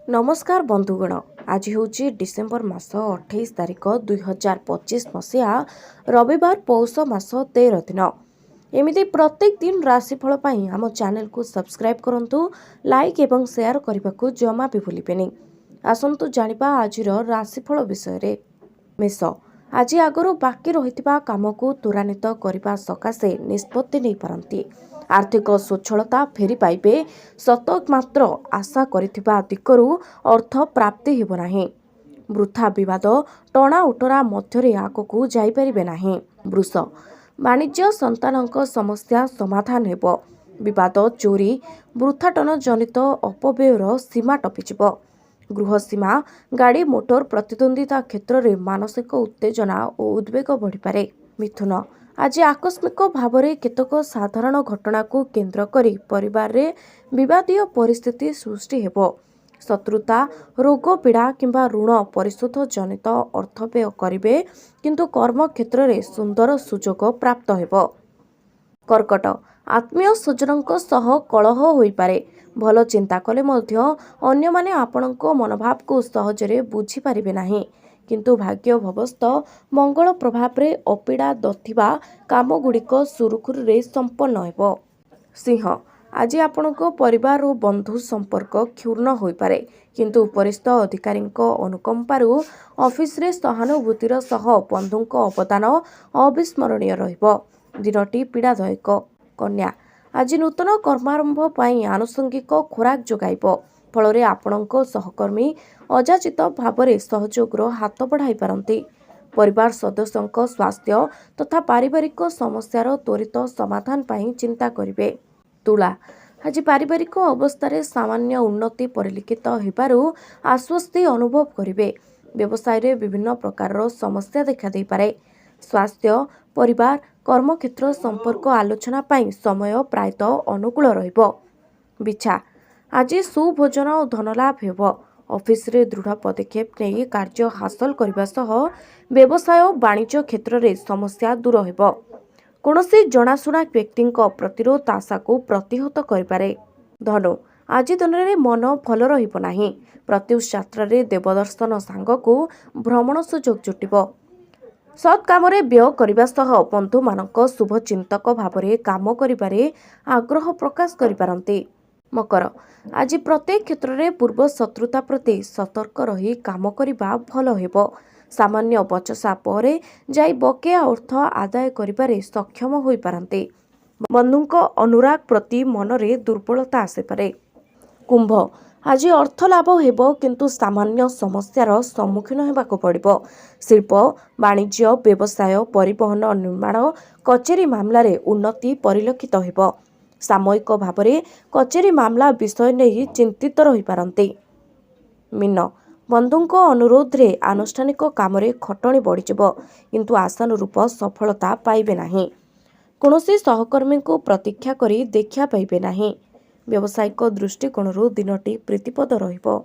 नमस्कार बंधुगण। आज हूँ डिसेम्बर मास 28 तारिख 2025 मसीहा रविवार पौष मास 13 दिन। एमती प्रत्येक दिन राशिफल आम चैनल को सब्सक्राइब करंतु, लाइक एवं शेयर करने को जमा भी भूलिबेनि। आसंतु जानिबा आजिर राशिफल विषय रे। मेष, आज आगरू बाकी रहितबा काम को त्वरान्वित करने सकाशे निष्पत्ति नहीं पारंती। आर्थिक स्वच्छलता फेरी पाइबे। सतक मात्र आशा करिथिबा दिकरू अर्थ प्राप्ति हेब नाही। वृथा विवाद टणा उटरा मध्यरे आगकू जाई परिबे नाही। वृष, वाणिज्य संतानक समस्या समाधान हेब। विवाद चोरी वृथाटन जनित अपव्ययर सीमा टपिजिब। गृह सीमा गाड़ी मोटर प्रतिद्वंदिता क्षेत्र में मानसिक उत्तेजना और उद्वेग बढ़िपारे। मिथुन, आज आकस्मिक भाव में केतक साधारण घटना को केन्द्र करी परिवार रे विवादीय परिस्थिति सृष्टि हेब। शत्रुता रोग पीड़ा किंबा ऋण परिशोध जनित अर्थव्यय करिवे, किंतु कर्म क्षेत्र में सुंदर सुजोग प्राप्त हेब। कर्कट, आत्मीय स्वजनक सह कलह होई पारे। भल चिंता कले मध्य अन्य माने आपणक मनोभाव को सहजरे बुझी पारिबे नाही, किंतु भाग्य भवस्त मंगल प्रभाव रे अपीड़ा दथिबा काम गुड़िक सुरुखुरु रे संपन्न हेब। सिंह, आज आपणक परिवार और बंधु संपर्क क्षुण्ण होई पारे, किंतु उपरिस्थ अधिकारी अनुकंपारु ऑफिस रे सहानुभूतिर सह बंधुक अवदान अविस्मरणीय रहिब। दिनटी पीड़ादायक। कन्या, आज नूतन कर्मारंभ पाई आनुषंगिक खोराक जोगाइब। फल आपणक सहकर्मी अजाचित भाव में सहयोगर हाथ बढ़ाई पारंती। परिवार सदस्यंक स्वास्थ्य तथा पारिवारिक समस्यार त्वरित समाधान पाई चिंता करिवे। तुला, आज पारिवारिक अवस्था सामान्य उन्नति परिलक्षित हेबारु आश्वस्ति अनुभव करिवे। व्यवसाय रे विभिन्न प्रकार समस्या देखा दे पारे। स्वास्थ्य परिवार कर्मक्षेत्र संपर्क आलोचना पाई समय प्रायतः अनुकूल रहिब। बिछा, आज सुभोजन और धनलाभ हेब। ऑफिस रे दृढ़ पदक्षेप नहीं कार्य हासिल करने सह व्यवसाय वाणिज्य क्षेत्र में समस्या दूर हेब। कौनसी जनाशुना व्यक्ति प्रतिरोध आशा को प्रतिहत करें। धनु, आज दिन में मन भल रहिब नाही। प्रत्युष यात्रा रे देवदर्शन सांग को भ्रमण सुजोग जुटिब। सत् काम व्यय करने सह बंधु मानक शुभ चिंतक भाव में काम करिबारे आग्रह प्रकाश करिपारंती। मकर, आज प्रत्येक क्षेत्र में पूर्व शत्रुता प्रति सतर्क रही काम करिबा भल हेब। सामान्य बचसा पर जाई बकेया अर्थ आदाय करिबारे सक्षम होई पारंती। बंधुक अनुराग प्रति मनरे दुर्बलता आसे पारे। कुंभ, आज अर्थ लाभ हेब, किंतु सामान्य समस्यार सम्मुखीन हेबाको पड़िबो। शिल्प वाणिज्य व्यवसाय परिवहन निर्माण कचेरी मामला रे उन्नति परिलक्षित हेब। सामयिक भाव में कचेरी मामला विषय नहीं चिंतित रही पारंती। मीन, बंधुक अनुरोध रे आनुष्ठानिक काम रे खटणी बढ़िजिबो, किंतु आशानुरूप सफलता पाइबे नाही। कौनसी सहकर्मी को प्रतीक्षा करी देखा पाइबे नाही। व्यावसायिक दृष्टिकोण दिनटी प्रीतिपद रहिबो।